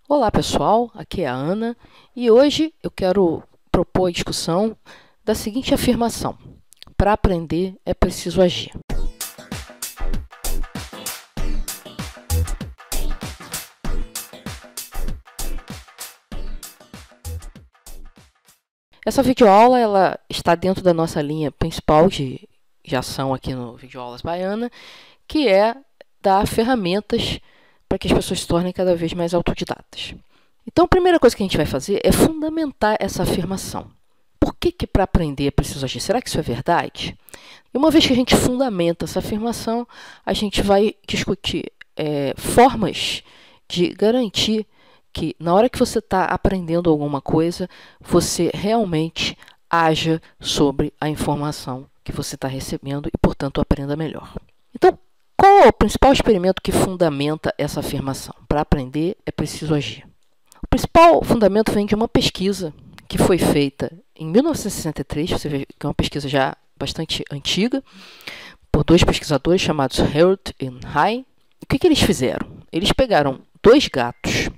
Olá pessoal, aqui é a Ana e hoje eu quero propor a discussão da seguinte afirmação: para aprender é preciso agir. Essa videoaula ela está dentro da nossa linha principal de ação aqui no Videoaulas Baiana, que é dar ferramentas para que as pessoas se tornem cada vez mais autodidatas. Então, a primeira coisa que a gente vai fazer é fundamentar essa afirmação. Por que para aprender é preciso agir? Será que isso é verdade? E uma vez que a gente fundamenta essa afirmação, a gente vai discutir formas de garantir que, na hora que você está aprendendo alguma coisa, você realmente haja sobre a informação que você está recebendo e, portanto, aprenda melhor. Então, qual é o principal experimento que fundamenta essa afirmação? Para aprender é preciso agir. O principal fundamento vem de uma pesquisa que foi feita em 1963, você vê que é uma pesquisa já bastante antiga, por dois pesquisadores chamados Herold e Hay. O que eles fizeram? Eles pegaram dois gatos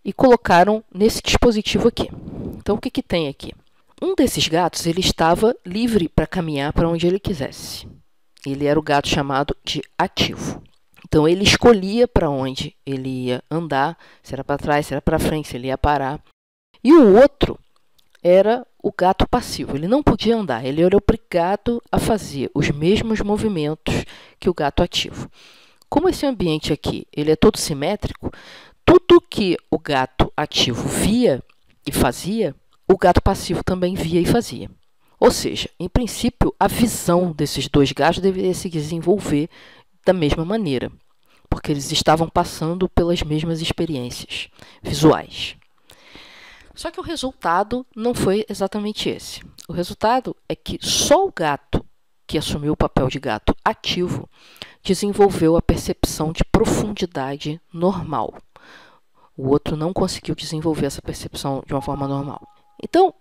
e colocaram nesse dispositivo aqui. Então, o que tem aqui? Um desses gatos ele estava livre para caminhar para onde ele quisesse. Ele era o gato chamado de ativo. Então, ele escolhia para onde ele ia andar, se era para trás, se era para frente, se ele ia parar. E o outro era o gato passivo. Ele não podia andar, ele era obrigado a fazer os mesmos movimentos que o gato ativo. Como esse ambiente aqui ele é todo simétrico, tudo que o gato ativo via e fazia, o gato passivo também via e fazia. Ou seja, em princípio, a visão desses dois gatos deveria se desenvolver da mesma maneira, porque eles estavam passando pelas mesmas experiências visuais. Só que o resultado não foi exatamente esse. O resultado é que só o gato que assumiu o papel de gato ativo desenvolveu a percepção de profundidade normal. O outro não conseguiu desenvolver essa percepção de uma forma normal. Então,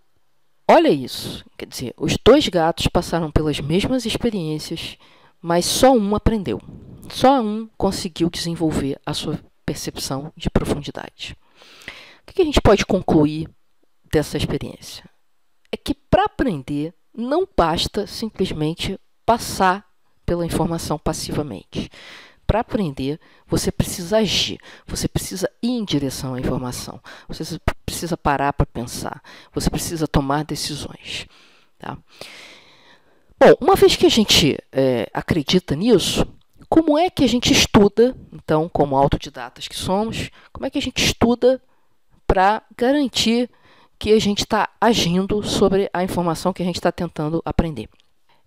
olha isso. Quer dizer, os dois gatos passaram pelas mesmas experiências, mas só um aprendeu. Só um conseguiu desenvolver a sua percepção de profundidade. O que a gente pode concluir dessa experiência? É que para aprender não basta simplesmente passar pela informação passivamente. Para aprender, você precisa agir, você precisa ir em direção à informação, você precisa parar para pensar, você precisa tomar decisões. Tá? Bom, uma vez que a gente acredita nisso, como é que a gente estuda, então, como autodidatas que somos, como é que a gente estuda para garantir que a gente está agindo sobre a informação que a gente está tentando aprender?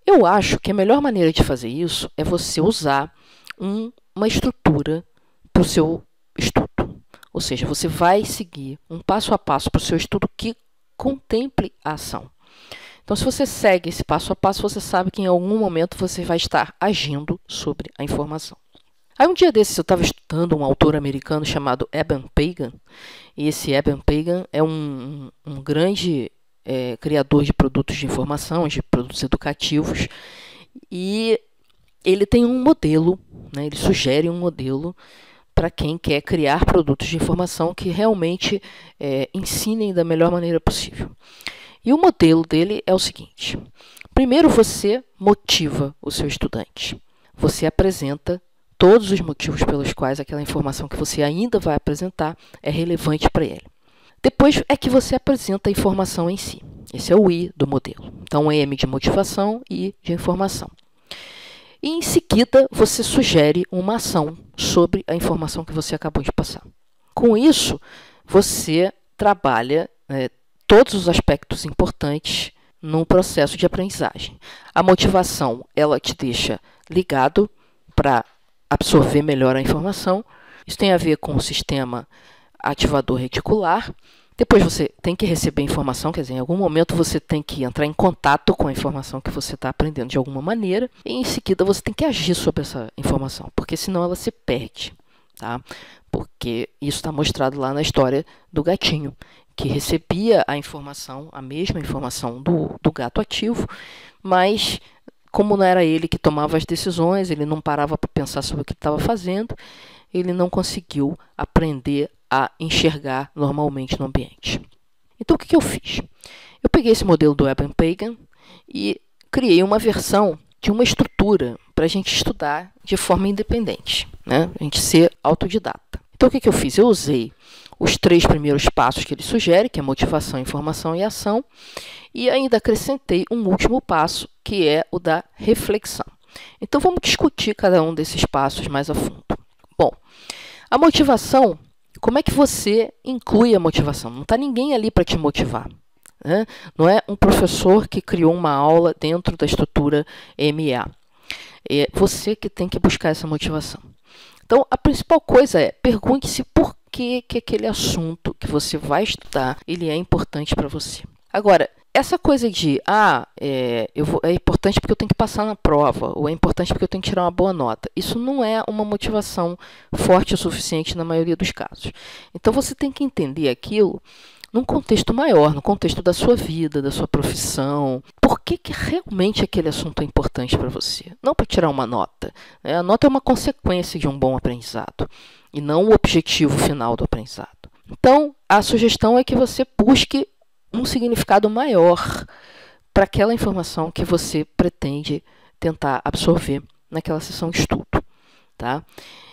Eu acho que a melhor maneira de fazer isso é você usar uma estrutura para o seu estudo. Ou seja, você vai seguir um passo a passo para o seu estudo que contemple a ação. Então, se você segue esse passo a passo, você sabe que em algum momento você vai estar agindo sobre a informação. Aí, um dia desses, eu estava estudando um autor americano chamado Eben Pagan, e esse Eben Pagan é um grande criador de produtos de informação, de produtos educativos, e ele tem um modelo, né, ele sugere um modelo para quem quer criar produtos de informação que realmente ensinem da melhor maneira possível. E o modelo dele é o seguinte: primeiro você motiva o seu estudante. Você apresenta todos os motivos pelos quais aquela informação que você ainda vai apresentar é relevante para ele. Depois é que você apresenta a informação em si. Esse é o I do modelo. Então, M de motivação e I de informação. E, em seguida, você sugere uma ação sobre a informação que você acabou de passar. Com isso, você trabalha todos os aspectos importantes no processo de aprendizagem. A motivação, ela te deixa ligado para absorver melhor a informação. Isso tem a ver com o sistema ativador reticular. Depois você tem que receber informação, quer dizer, em algum momento você tem que entrar em contato com a informação que você está aprendendo de alguma maneira, e em seguida você tem que agir sobre essa informação, porque senão ela se perde, tá? Porque isso está mostrado lá na história do gatinho, que recebia a informação, a mesma informação do gato ativo, mas como não era ele que tomava as decisões, ele não parava para pensar sobre o que estava fazendo, ele não conseguiu aprender a enxergar normalmente no ambiente. Então, o que eu fiz? Eu peguei esse modelo do Eban-Pagan e criei uma versão de uma estrutura para a gente estudar de forma independente, né? A gente ser autodidata. Então, o que eu fiz? Eu usei os 3 primeiros passos que ele sugere, que é motivação, informação e ação, e ainda acrescentei um último passo, que é o da reflexão. Então, vamos discutir cada um desses passos mais a fundo. Bom, a motivação, como é que você inclui a motivação? Não está ninguém ali para te motivar, né? Não é um professor que criou uma aula dentro da estrutura MEA. É você que tem que buscar essa motivação. Então, a principal coisa é, pergunte-se por que aquele assunto que você vai estudar, ele é importante para você. Agora, essa coisa de, é importante porque eu tenho que passar na prova, ou é importante porque eu tenho que tirar uma boa nota, isso não é uma motivação forte o suficiente na maioria dos casos. Então, você tem que entender aquilo num contexto maior, no contexto da sua vida, da sua profissão. Por que realmente aquele assunto é importante para você? Não para tirar uma nota. A nota é uma consequência de um bom aprendizado e não o objetivo final do aprendizado. Então, a sugestão é que você busque um significado maior para aquela informação que você pretende tentar absorver naquela sessão de estudo, tá?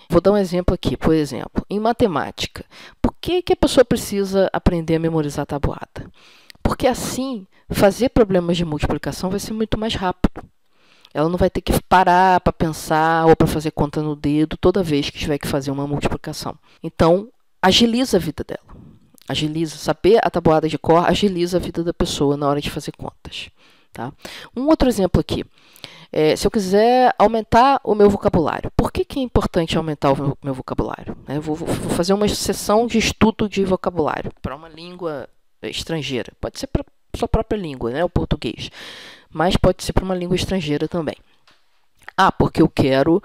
Vou dar um exemplo aqui, por exemplo, em matemática. Por que a pessoa precisa aprender a memorizar a tabuada? Porque assim, fazer problemas de multiplicação vai ser muito mais rápido. Ela não vai ter que parar para pensar ou para fazer conta no dedo toda vez que tiver que fazer uma multiplicação. Então, agiliza a vida dela. Agiliza, saber a tabuada de cor agiliza a vida da pessoa na hora de fazer contas, tá? Um outro exemplo aqui. Se eu quiser aumentar o meu vocabulário, por que é importante aumentar o meu vocabulário? Eu vou fazer uma sessão de estudo de vocabulário para uma língua estrangeira. Pode ser para a sua própria língua, né, o português, mas pode ser para uma língua estrangeira também. Porque eu quero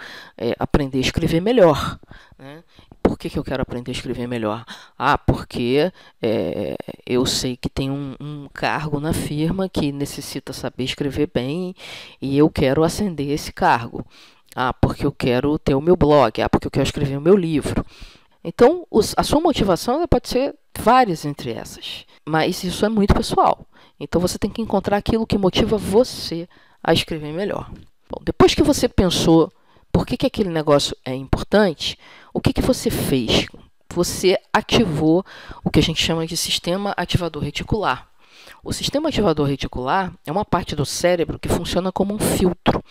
aprender a escrever melhor, né? Por que eu quero aprender a escrever melhor? Porque eu sei que tem um cargo na firma que necessita saber escrever bem e eu quero ascender esse cargo. Porque eu quero ter o meu blog. Porque eu quero escrever o meu livro. Então, a sua motivação ela pode ser várias entre essas, mas isso é muito pessoal. Então, você tem que encontrar aquilo que motiva você a escrever melhor. Bom, depois que você pensou por que aquele negócio é importante, o que você fez? Você ativou o que a gente chama de sistema ativador reticular. O sistema ativador reticular é uma parte do cérebro que funciona como um filtro.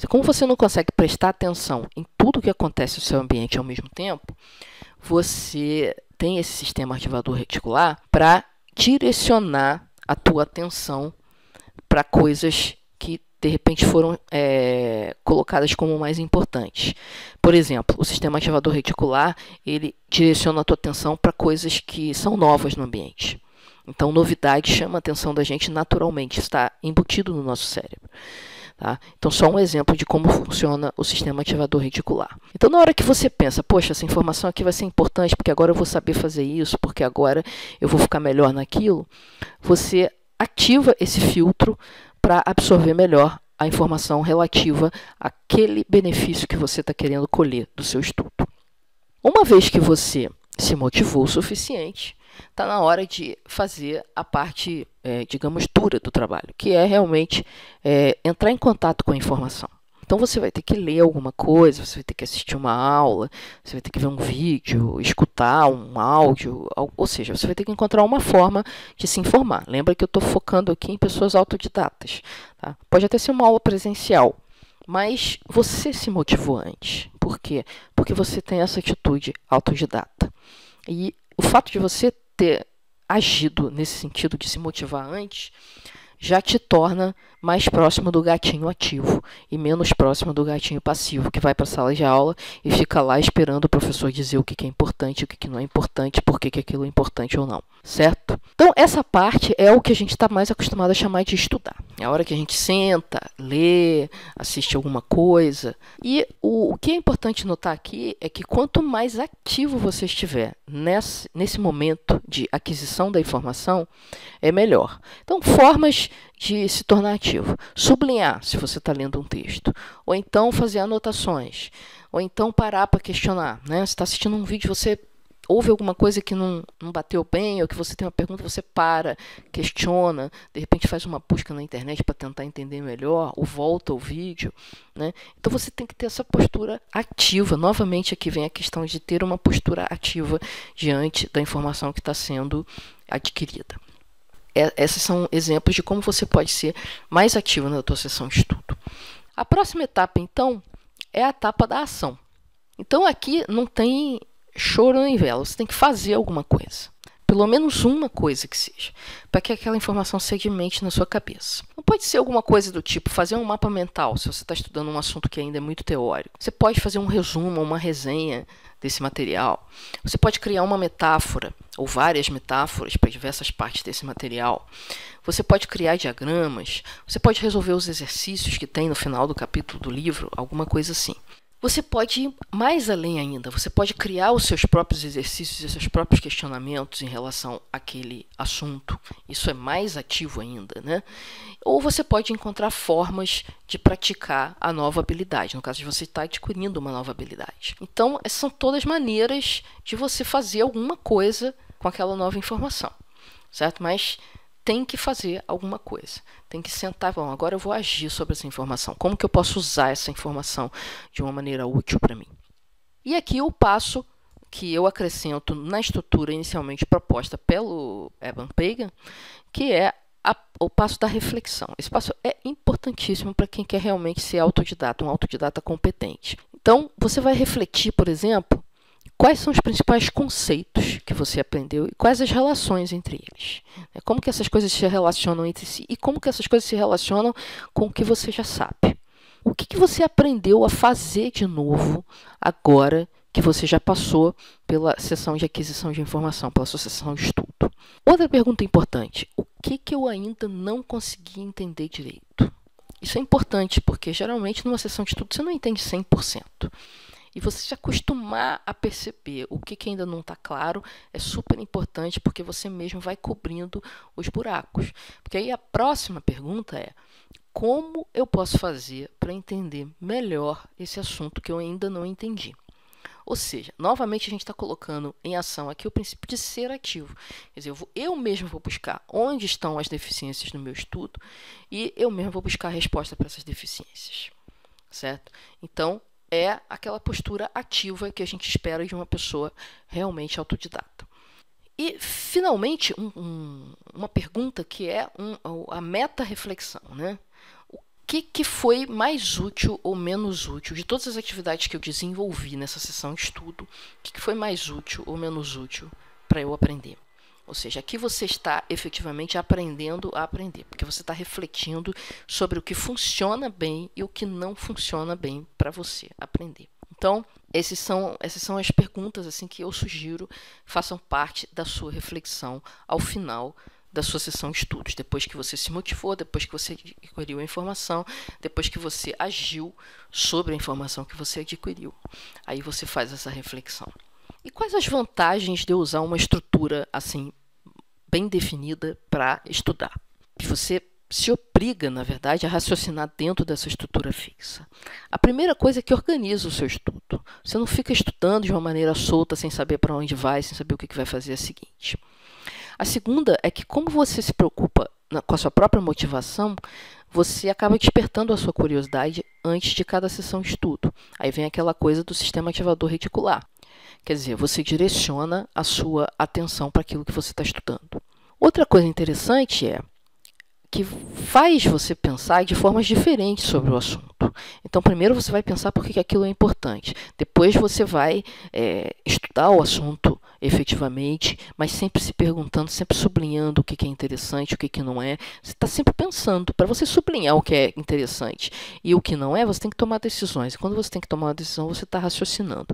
Como você não consegue prestar atenção em tudo que acontece no seu ambiente ao mesmo tempo, você tem esse sistema ativador reticular para direcionar a tua atenção para coisas que de repente foram colocadas como mais importantes. Por exemplo, o sistema ativador reticular, ele direciona a tua atenção para coisas que são novas no ambiente. Então, novidade chama a atenção da gente naturalmente, está embutido no nosso cérebro. Tá? Então, só um exemplo de como funciona o sistema ativador reticular. Então, na hora que você pensa, poxa, essa informação aqui vai ser importante, porque agora eu vou saber fazer isso, porque agora eu vou ficar melhor naquilo, você ativa esse filtro para absorver melhor a informação relativa àquele benefício que você está querendo colher do seu estudo. Uma vez que você se motivou o suficiente, está na hora de fazer a parte, digamos, dura do trabalho, que é realmente entrar em contato com a informação. Então, você vai ter que ler alguma coisa, você vai ter que assistir uma aula, você vai ter que ver um vídeo, escutar um áudio, ou seja, você vai ter que encontrar uma forma de se informar. Lembra que eu estou focando aqui em pessoas autodidatas, tá? Pode até ser uma aula presencial, mas você se motivou antes. Por quê? Porque você tem essa atitude autodidata. E o fato de você ter agido nesse sentido de se motivar antes já te torna mais próximo do gatinho ativo e menos próximo do gatinho passivo, que vai para a sala de aula e fica lá esperando o professor dizer o que é importante, o que não é importante, por que aquilo é importante ou não, certo? Então, essa parte é o que a gente está mais acostumado a chamar de estudar. É a hora que a gente senta, lê, assiste alguma coisa. E o que é importante notar aqui é que quanto mais ativo você estiver nesse momento de aquisição da informação, é melhor. Então, formas de se tornar ativo. Sublinhar, se você está lendo um texto. Ou então fazer anotações. Ou então parar para questionar, né? Você está assistindo um vídeo, você houve alguma coisa que não bateu bem, ou que você tem uma pergunta, você para, questiona, de repente faz uma busca na internet para tentar entender melhor, ou volta ao vídeo, né? Então você tem que ter essa postura ativa. Novamente aqui vem a questão de ter uma postura ativa diante da informação que está sendo adquirida. Esses são exemplos de como você pode ser mais ativo na tua sessão de estudo. A próxima etapa, então, é a etapa da ação. Então aqui não tem choro nem vela, você tem que fazer alguma coisa. Pelo menos uma coisa que seja, para que aquela informação sedimente na sua cabeça. Não pode ser alguma coisa do tipo fazer um mapa mental, se você está estudando um assunto que ainda é muito teórico. Você pode fazer um resumo, uma resenha desse material. Você pode criar uma metáfora, ou várias metáforas para diversas partes desse material. Você pode criar diagramas, você pode resolver os exercícios que tem no final do capítulo do livro, alguma coisa assim. Você pode ir mais além ainda, você pode criar os seus próprios exercícios e seus próprios questionamentos em relação àquele assunto. Isso é mais ativo ainda, né? Ou você pode encontrar formas de praticar a nova habilidade, no caso de você estar adquirindo uma nova habilidade. Então, essas são todas maneiras de você fazer alguma coisa com aquela nova informação, certo? Mas tem que fazer alguma coisa, tem que sentar, bom, agora eu vou agir sobre essa informação, como que eu posso usar essa informação de uma maneira útil para mim? E aqui o passo que eu acrescento na estrutura inicialmente proposta pelo Evan Pagan, que é o passo da reflexão. Esse passo é importantíssimo para quem quer realmente ser autodidata, um autodidata competente. Então, você vai refletir, por exemplo, quais são os principais conceitos que você aprendeu e quais as relações entre eles. Como que essas coisas se relacionam entre si e como que essas coisas se relacionam com o que você já sabe. O que você aprendeu a fazer de novo agora que você já passou pela sessão de aquisição de informação, pela sua sessão de estudo? Outra pergunta importante, o que eu ainda não consegui entender direito? Isso é importante porque geralmente numa sessão de estudo você não entende 100%. E você se acostumar a perceber o que ainda não está claro é super importante, porque você mesmo vai cobrindo os buracos. Porque aí a próxima pergunta é: como eu posso fazer para entender melhor esse assunto que eu ainda não entendi? Ou seja, novamente a gente está colocando em ação aqui o princípio de ser ativo. Quer dizer, eu mesmo vou buscar onde estão as deficiências no meu estudo e eu mesmo vou buscar a resposta para essas deficiências, certo? Então, é aquela postura ativa que a gente espera de uma pessoa realmente autodidata. E, finalmente, uma pergunta que é a meta-reflexão, né? O que foi mais útil ou menos útil de todas as atividades que eu desenvolvi nessa sessão de estudo? O que foi mais útil ou menos útil para eu aprender? Ou seja, aqui você está efetivamente aprendendo a aprender, porque você está refletindo sobre o que funciona bem e o que não funciona bem para você aprender. Então, essas são as perguntas assim, que eu sugiro façam parte da sua reflexão ao final da sua sessão de estudos, depois que você se motivou, depois que você adquiriu a informação, depois que você agiu sobre a informação que você adquiriu. Aí você faz essa reflexão. E quais as vantagens de eu usar uma estrutura assim bem definida para estudar? Você se obriga, na verdade, a raciocinar dentro dessa estrutura fixa. A primeira coisa é que organiza o seu estudo. Você não fica estudando de uma maneira solta, sem saber para onde vai, sem saber o que vai fazer a seguinte. A segunda é que, como você se preocupa com a sua própria motivação, você acaba despertando a sua curiosidade antes de cada sessão de estudo. Aí vem aquela coisa do sistema ativador reticular. Quer dizer, você direciona a sua atenção para aquilo que você está estudando. Outra coisa interessante é que faz você pensar de formas diferentes sobre o assunto. Então, primeiro você vai pensar por que aquilo é importante. Depois você vai estudar o assunto efetivamente, mas sempre se perguntando, sempre sublinhando o que é interessante, o que não é. Você está sempre pensando. Para você sublinhar o que é interessante e o que não é, você tem que tomar decisões. E quando você tem que tomar uma decisão, você está raciocinando.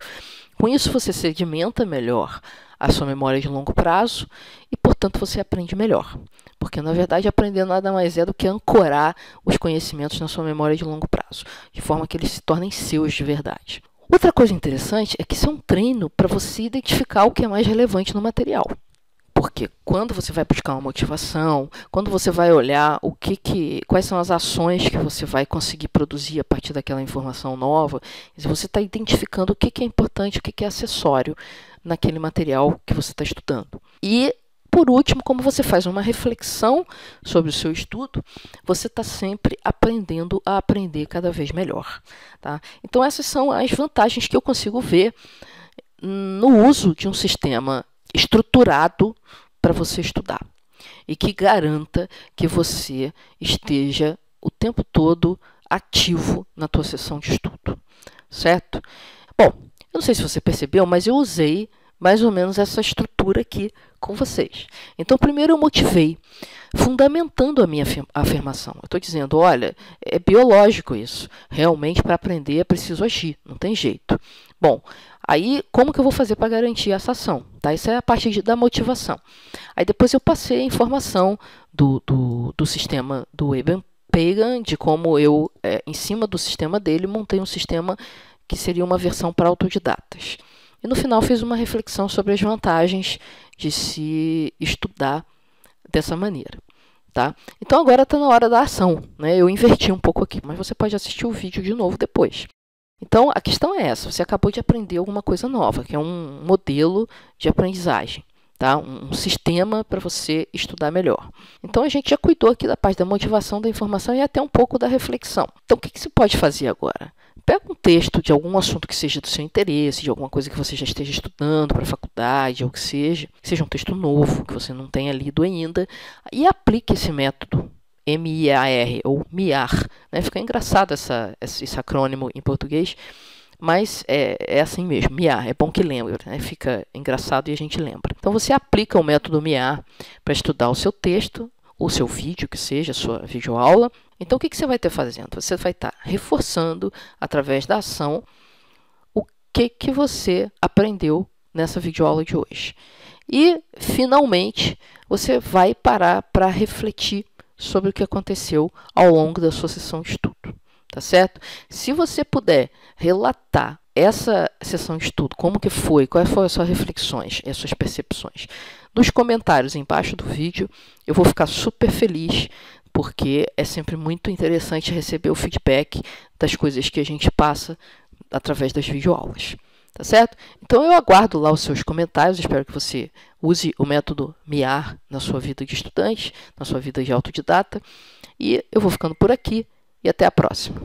Com isso, você sedimenta melhor a sua memória de longo prazo e, portanto, você aprende melhor. Porque, na verdade, aprender nada mais é do que ancorar os conhecimentos na sua memória de longo prazo, de forma que eles se tornem seus de verdade. Outra coisa interessante é que isso é um treino para você identificar o que é mais relevante no material. Porque quando você vai buscar uma motivação, quando você vai olhar quais são as ações que você vai conseguir produzir a partir daquela informação nova, você está identificando o que é importante, o que é acessório naquele material que você está estudando. E, por último, como você faz uma reflexão sobre o seu estudo, você está sempre aprendendo a aprender cada vez melhor. Tá? Então, essas são as vantagens que eu consigo ver no uso de um sistema estruturado para você estudar e que garanta que você esteja o tempo todo ativo na tua sessão de estudo, certo? Bom, eu não sei se você percebeu, mas eu usei mais ou menos essa estrutura aqui com vocês. Então, primeiro eu motivei, fundamentando a minha afirmação. Eu estou dizendo, olha, é biológico isso. Realmente, para aprender, é preciso agir, não tem jeito. Bom, aí, como que eu vou fazer para garantir essa ação? Tá? Isso é a parte da motivação. Aí, depois eu passei a informação do sistema do Eban-Pagan, de como eu, em cima do sistema dele, montei um sistema que seria uma versão para autodidatas. E, no final, fiz uma reflexão sobre as vantagens de se estudar dessa maneira. Tá? Então, agora está na hora da ação. Né? Eu inverti um pouco aqui, mas você pode assistir o vídeo de novo depois. Então, a questão é essa. Você acabou de aprender alguma coisa nova, que é um modelo de aprendizagem. Tá? Um sistema para você estudar melhor. Então, a gente já cuidou aqui da parte da motivação, da informação e até um pouco da reflexão. Então, o que você pode fazer agora? Pega um texto de algum assunto que seja do seu interesse, de alguma coisa que você já esteja estudando para a faculdade, ou que seja um texto novo, que você não tenha lido ainda, e aplique esse método MIAR, ou MIAR. Né? Fica engraçado esse acrônimo em português, mas é assim mesmo, MIAR. É bom que lembre, né? Fica engraçado e a gente lembra. Então, você aplica o método MIAR para estudar o seu texto, o seu vídeo, que seja a sua videoaula. Então, o que você vai estar fazendo? Você vai estar reforçando, através da ação, o que você aprendeu nessa videoaula de hoje. E, finalmente, você vai parar para refletir sobre o que aconteceu ao longo da sua sessão de estudo. Tá certo? Se você puder relatar essa sessão de estudo, como que foi, quais foram as suas reflexões e as suas percepções, nos comentários embaixo do vídeo, eu vou ficar super feliz, porque é sempre muito interessante receber o feedback das coisas que a gente passa através das videoaulas. Tá certo? Então, eu aguardo lá os seus comentários, espero que você use o método MIAR na sua vida de estudante, na sua vida de autodidata, e eu vou ficando por aqui, e até a próxima.